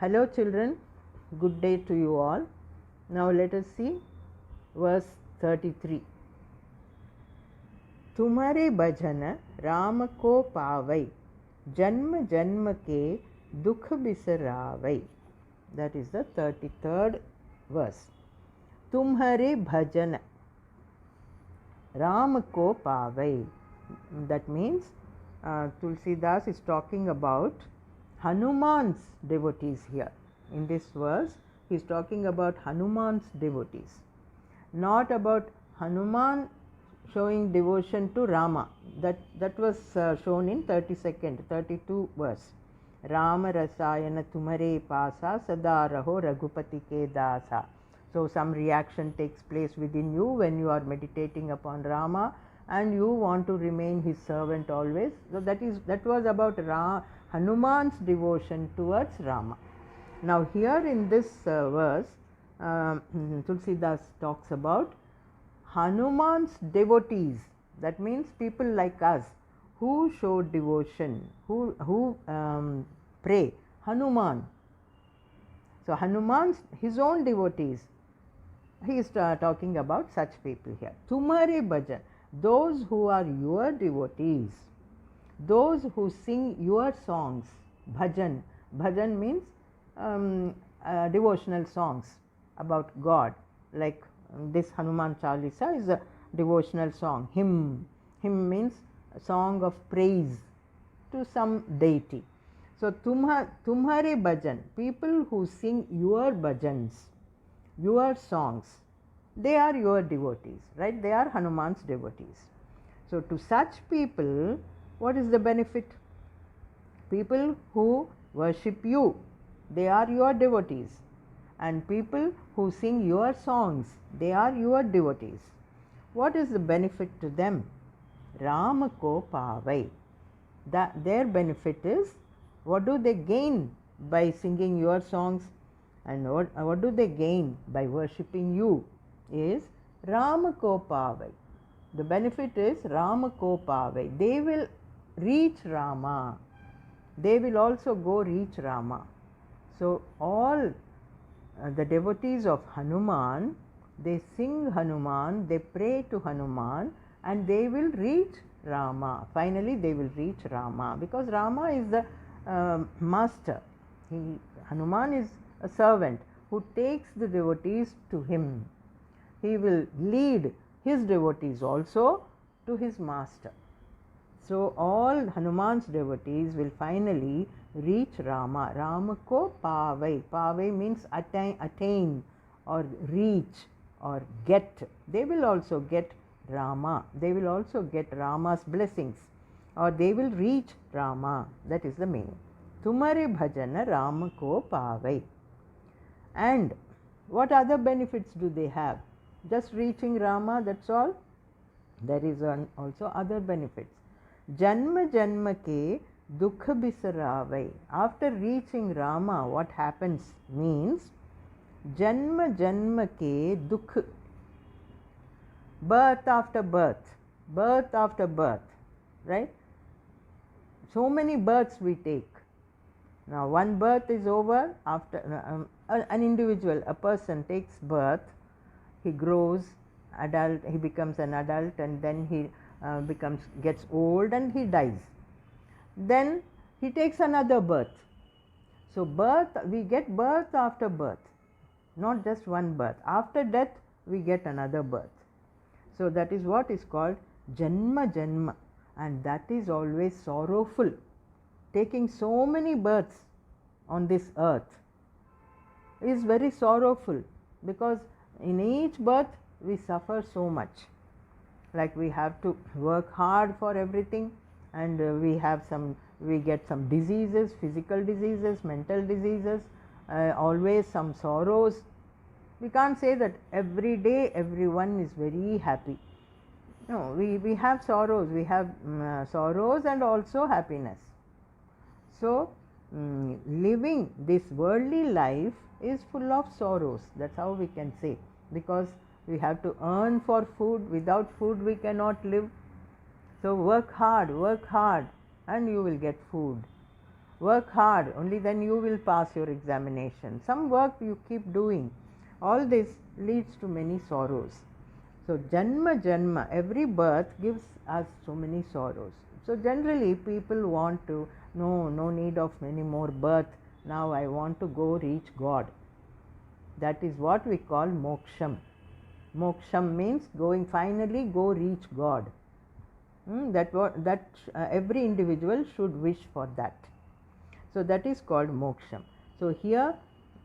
Hello children, good day to you all. Now let us see verse 33. तुम्हारे भजन राम को पावै, जन्म जन्म के दुख बिसरावै. That is the 33rd verse. तुम्हारे भजन राम को पावै. That means Tulsidas is talking about Hanuman's devotees here. In this verse, he is talking about Hanuman's devotees, not about Hanuman showing devotion to Rama. That was shown in 32 verse. Rama rasayana tumare pasa sada raho raghupati ke dasa. So some reaction takes place within you when you are meditating upon Rama and you want to remain his servant always. So that was about Hanuman's devotion towards Rama. Now here in this verse, Tulsidas talks about Hanuman's devotees. That means people like us who show devotion, who pray. Hanuman. So Hanuman's his own devotees. He is talking about such people here. Tumhare bhajan, those who are your devotees, those who sing your songs. Bhajan. Bhajan means devotional songs about God. Like this Hanuman Chalisa is a devotional song. Hymn. Hymn means a song of praise to some deity. So tumhare bhajan, people who sing your bhajans, your songs, they are your devotees, right? They are Hanuman's devotees. So to such people, what is the benefit? People who worship you, they are your devotees. And people who sing your songs, they are your devotees. What is the benefit to them? Rama ko pavai. Their benefit is, what do they gain by singing your songs? And what do they gain by worshipping you? Is Rama ko pavai. The benefit is Rama ko pavai. They will reach Rama. They will also go reach Rama. So all the devotees of Hanuman, they sing Hanuman, they pray to Hanuman, and they will reach Rama. Finally they will reach Rama, because Rama is the master. Hanuman is a servant who takes the devotees to him. He will lead his devotees also to his master. So all Hanuman's devotees will finally reach Rama. Rama ko pavai. Pavai means attain or reach or get. They will also get Rama. They will also get Rama's blessings, or they will reach Rama. That is the meaning. Tumhare bhajana Rama ko pavai. And what other benefits do they have? Just reaching Rama, that's all? There is also other benefits. Janma janma ke dukha bisaravai. After reaching Rama, what happens means janma janma ke dukh. Birth after birth, birth after birth, right? So many births we take. Now one birth is over. After an individual, a person takes birth, he grows adult, he becomes an adult, and then he gets old and he dies. Then he takes another birth. So we get birth after birth, not just one birth. After death we get another birth. So that is what is called janma janma, and that is always sorrowful. Taking so many births on this earth is very sorrowful, because in each birth we suffer so much. Like we have to work hard for everything, and we get some diseases, physical diseases, mental diseases, always some sorrows. We can't say that every day everyone is very happy. No, we have sorrows. We have sorrows and also happiness. So living this worldly life is full of sorrows. That's how we can say, because we have to earn for food. Without food we cannot live. So work hard, and you will get food. Work hard, only then you will pass your examination. Some work you keep doing. All this leads to many sorrows. So Janma Janma, every birth gives us so many sorrows. So generally people want to, no need of many more birth. Now I want to go reach God. That is what we call moksham. Moksham means going, finally go reach God. Every individual should wish for that. So that is called moksham. So here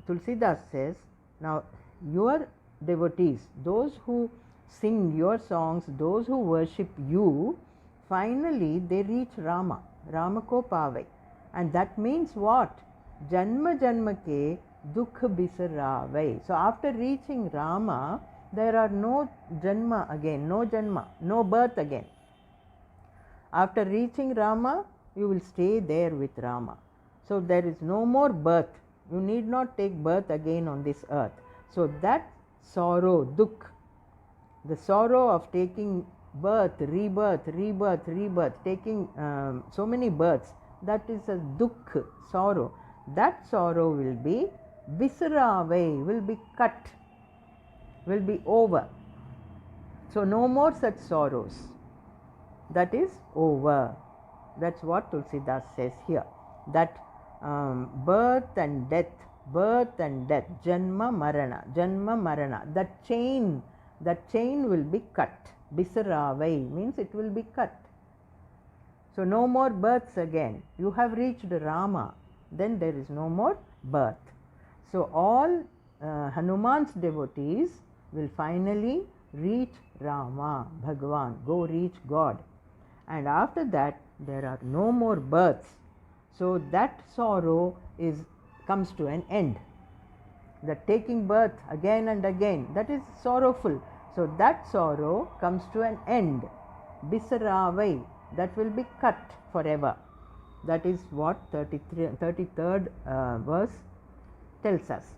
Tulsidas says, now your devotees, those who sing your songs, those who worship you, finally they reach Rama, Rama ko pave. And that means what? Janma Janma ke dukh bisarave. So after reaching Rama, there are no Janma again, no birth again. After reaching Rama, you will stay there with Rama. So there is no more birth. You need not take birth again on this earth. So that sorrow, dukh, the sorrow of taking birth, rebirth, taking so many births, that is a dukh, sorrow. That sorrow will be visarave, will be cut, will be over. So no more such sorrows. That is over. That's what Tulsidas says here. That birth and death, janma marana, that chain will be cut. Bisarave means it will be cut. So no more births again. You have reached Rama, then there is no more birth. So all Hanuman's devotees will finally reach Rama, Bhagavan, go reach God. And after that there are no more births. So that sorrow comes to an end. The taking birth again and again, that is sorrowful. So that sorrow comes to an end. Bisarave, that will be cut forever. That is what 33rd verse tells us.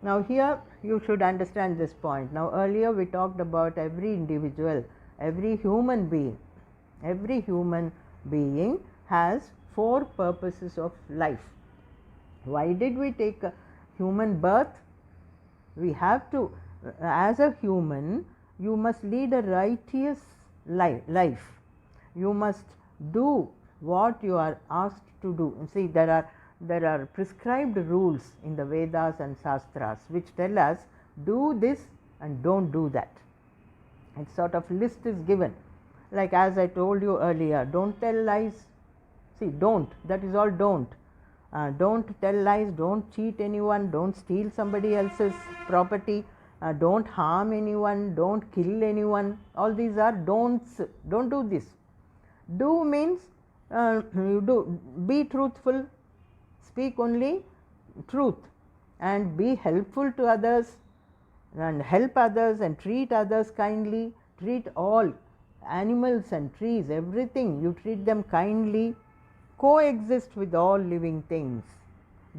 Now here you should understand this point. Now earlier we talked about every individual, every human being. Every human being has 4 purposes of life. Why did we take a human birth? We have to, as a human, you must lead a righteous life. You must do what you are asked to do. See, there are prescribed rules in the Vedas and Shastras which tell us do this and don't do that. A sort of list is given. Like as I told you earlier, don't tell lies. See, don't, that is all don't. Don't tell lies, don't cheat anyone, don't steal somebody else's property, don't harm anyone, don't kill anyone. All these are don'ts. Don't do this. Do means you do, be truthful, speak only truth, and be helpful to others, and help others, and treat others kindly. Treat all animals and trees, everything, you treat them kindly. Coexist with all living things.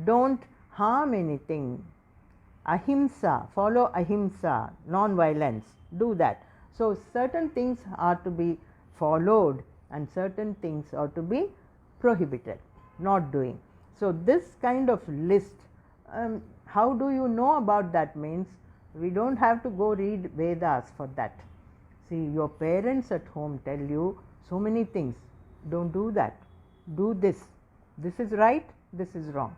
Don't harm anything. Ahimsa, follow ahimsa, non-violence, do that. So certain things are to be followed and certain things are to be prohibited, not doing. So this kind of list, how do you know about that? Means we don't have to go read Vedas for that. See, your parents at home tell you so many things. Don't do that. Do this. This is right, this is wrong.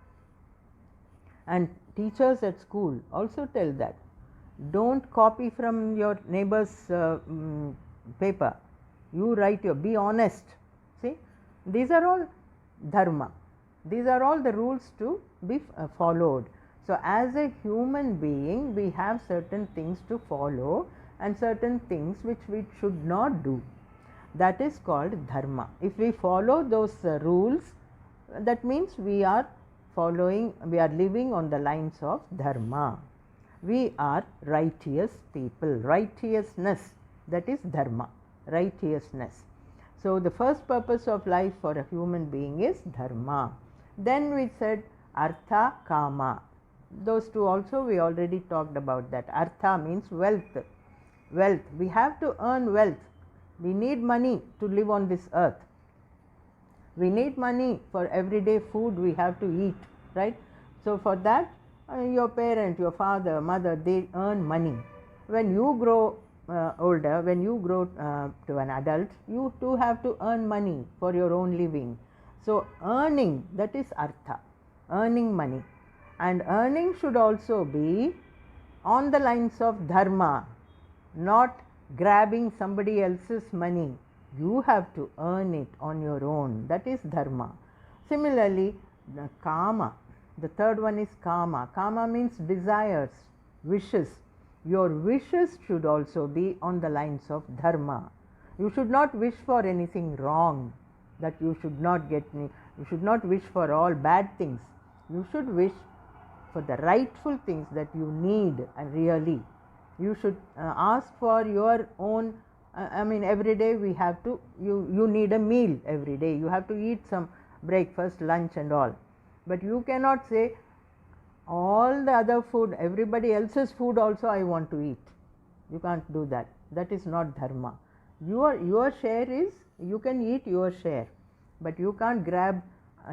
And teachers at school also tell that. Don't copy from your neighbor's paper. You write be honest. See, these are all dharma. These are all the rules to be followed. So as a human being, we have certain things to follow and certain things which we should not do. That is called dharma. If we follow those rules, that means we are living on the lines of dharma. We are righteous people. Righteousness, that is dharma, righteousness. So the first purpose of life for a human being is dharma. Then we said artha, kama. Those two also we already talked about that. Artha means wealth. Wealth. We have to earn wealth. We need money to live on this earth. We need money for everyday food we have to eat, right? So for that, your parent, your father, mother, they earn money. When you grow older, when you grow to an adult, you too have to earn money for your own living. So earning, that is artha, earning money. And earning should also be on the lines of dharma, not grabbing somebody else's money. You have to earn it on your own. That is dharma. Similarly, the kama, the third one is kama. Kama means desires, wishes. Your wishes should also be on the lines of dharma. You should not wish for anything wrong, that you should not get, you should not wish for all bad things. You should wish for the rightful things that you need, and really. You should ask for your own, every day we have to, you need a meal every day. You have to eat some breakfast, lunch and all. But you cannot say, all the other food, everybody else's food also I want to eat. You can't do that. That is not dharma. Your share is, you can eat your share, but you can't grab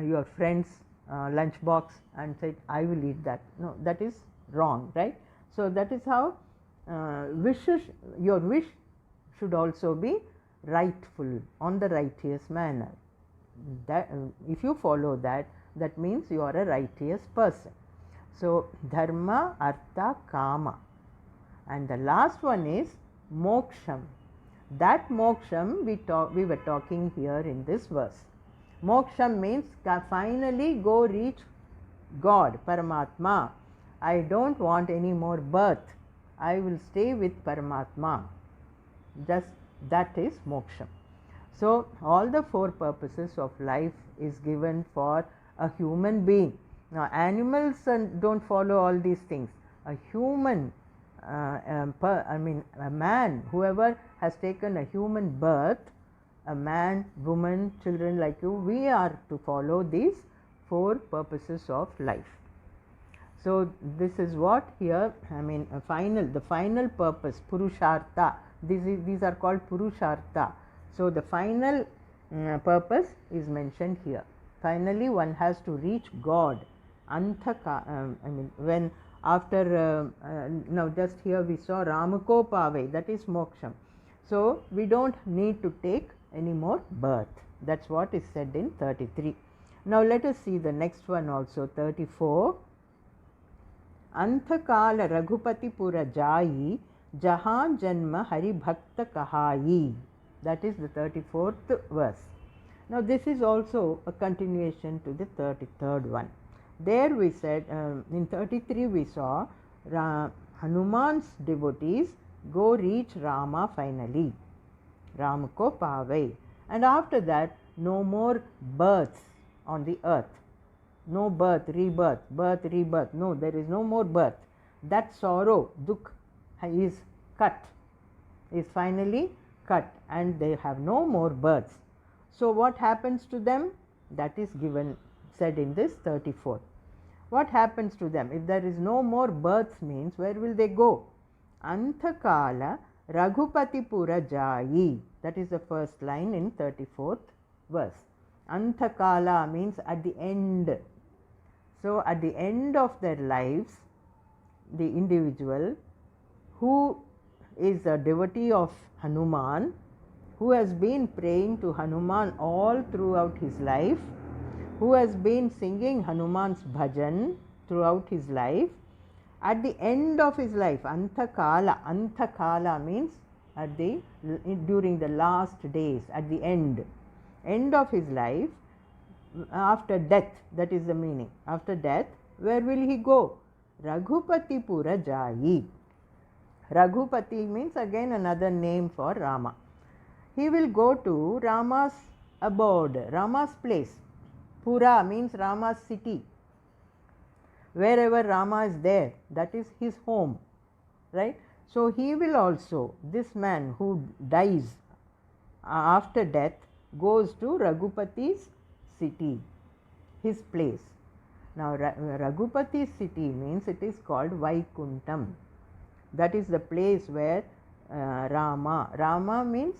your friend's lunch box and say, I will eat that. No, that is wrong, right? So that is how wishes, your wish should also be rightful, on the righteous manner. That, if you follow that, that means you are a righteous person. So dharma, artha, kama. And the last one is moksham. That moksham we were talking here in this verse. Moksham means finally go reach God, Paramatma. I don't want any more birth. I will stay with Paramatma. Just that is moksham. So all the four purposes of life is given for a human being. Now animals don't follow all these things. A human, a man, whoever has taken a human birth, a man, woman, children like you, we are to follow these four purposes of life. So this is what here, the final purpose, purushartha. These are called purushartha. So the final purpose is mentioned here. Finally, one has to reach God. When after, now just here we saw Ramako Pave, that is moksham. So we don't need to take any more birth. That's what is said in 33. Now let us see the next one also, 34. Anthakala Raghupati Pura Jayi Jahan Janma Hari Bhakta Kahayi. That is the 34th verse. Now this is also a continuation to the 33rd one. There we said, in 33 we saw Hanuman's devotees go reach Rama finally. Ramako Pave. And after that, no more births on the earth. No birth, rebirth, birth, rebirth. No, there is no more birth. That sorrow, dukh, is cut, is finally cut, and they have no more births. So what happens to them? That is given, said in this 34th. What happens to them? If there is no more births means, where will they go? Anthakala Raghupati Pura Jayi. That is the first line in 34th verse. Anthakala means at the end. So at the end of their lives, the individual who is a devotee of Hanuman, who has been praying to Hanuman all throughout his life, who has been singing Hanuman's bhajan throughout his life, at the end of his life, Anthakala means at the, during the last days, at the end of his life, after death, that is the meaning. After death, where will he go? Raghupati Pura Jayi. Raghupati means again another name for Rama. He will go to Rama's abode, Rama's place. Pura means Rama's city. Wherever Rama is there, that is his home, right? So he will also, this man who dies after death, goes to Raghupati's city, his place. Now Raghupati's city means it is called Vaikuntham. That is the place where Rama means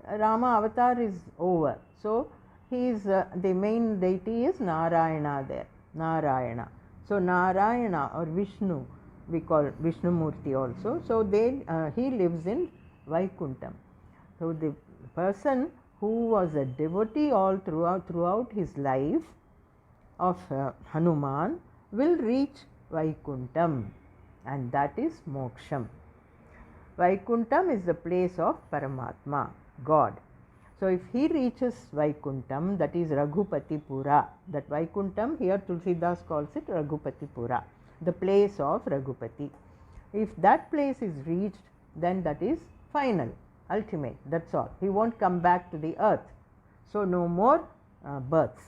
Rama avatar is over. So he is the main deity is Narayana there, Narayana. So Narayana or Vishnu, we call Vishnu Murti also. So he lives in Vaikuntham. So the person who was a devotee all throughout his life of Hanuman will reach Vaikuntham, and that is Moksham. Vaikuntham is the place of Paramatma, God. So if he reaches Vaikuntham, that is Raghupati Pura. That Vaikuntham, here Tulsidas calls it Raghupati Pura, the place of Raghupati. If that place is reached, then that is final, ultimate, that's all. He won't come back to the earth. So no more births.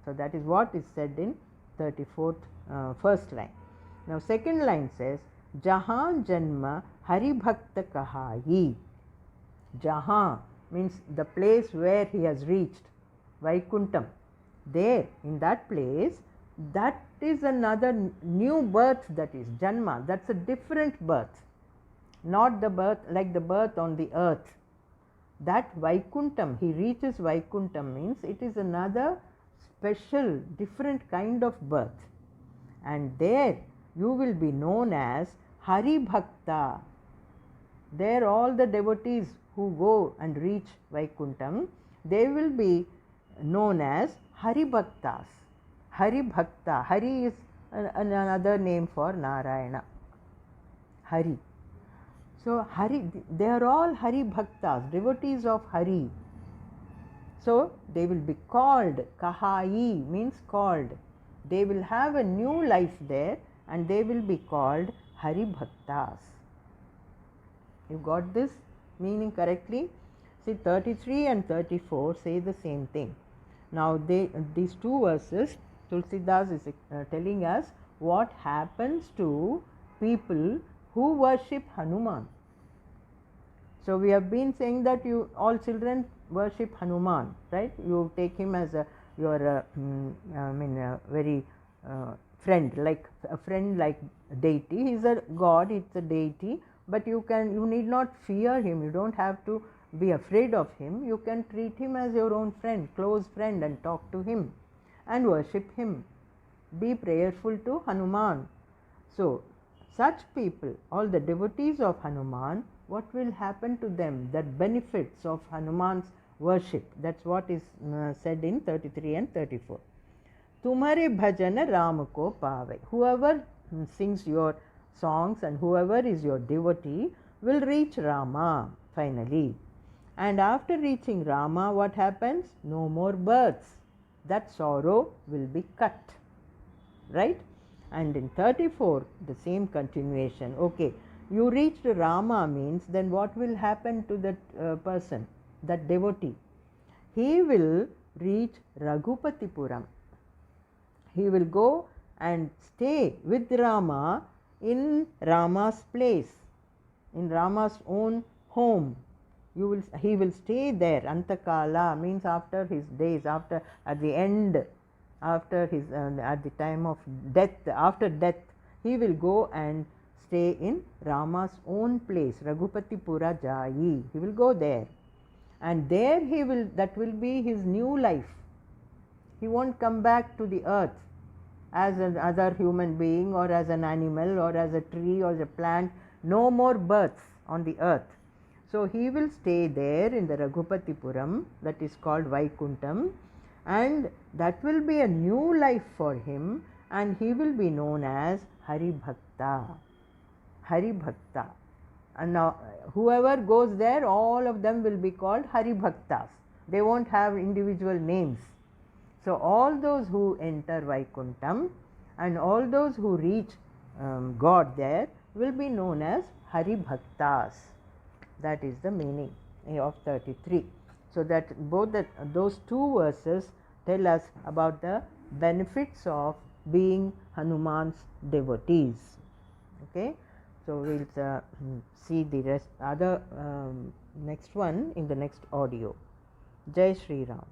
So that is what is said in 34th first line. Now second line says, Jahan Janma Hari Bhakta Kahayi. Jahan means the place where he has reached, Vaikuntham. There, in that place, that is another new birth, that is Janma. That's a different birth, not the birth like the birth on the earth. That Vaikuntham, he reaches Vaikuntham means it is another special, different kind of birth. And there you will be known as Hari Bhakta. There all the devotees who go and reach Vaikuntham, they will be known as Hari Bhaktas. Hari Bhakta. Hari is another name for Narayana. Hari. So Hari, they are all Hari Bhaktas, devotees of Hari. So they will be called, Kahai means called. They will have a new life there and they will be called Hari Bhaktas. You got this meaning correctly? See, 33 and 34 say the same thing. Now these two verses, Tulsidas is telling us what happens to people who worship Hanuman. So we have been saying that all children worship Hanuman, right? You take him as your very friend, like a friend, like deity. He is a god, it's a deity, but you need not fear him. You don't have to be afraid of him. You can treat him as your own friend, close friend, and talk to him and worship him. Be prayerful to Hanuman. So such people, all the devotees of Hanuman, what will happen to them? The benefits of Hanuman's worship. That's what is said in 33 and 34. Tumhare bhajana Ram ko pave. Whoever sings your songs and whoever is your devotee will reach Rama finally. And after reaching Rama, what happens? No more births. That sorrow will be cut. Right? And in 34, the same continuation. Okay, you reached Rama means then what will happen to that person, that devotee? He will reach Raghupatipuram. He will go and stay with Rama in Rama's place, in Rama's own home. He will stay there. Antakala means after his days, at the end, after his at the time of death, after death, he will go and stay in Rama's own place, Raghupatipura Jayi. He will go there, and there that will be his new life. He won't come back to the earth as another human being or as an animal or as a tree or as a plant. No more births on the earth. So he will stay there in the Raghupatipuram, that is called Vaikuntham, and that will be a new life for him, and he will be known as Hari Bhakta. Hari Bhakta. And now whoever goes there, all of them will be called Hari Bhaktas. They won't have individual names. So all those who enter Vaikuntham and all those who reach God there will be known as Hari Bhaktas. That is the meaning of 33. So that those two verses tell us about the benefits of being Hanuman's devotees. Okay, so we'll see the next one in the next audio. Jai Shri Ram.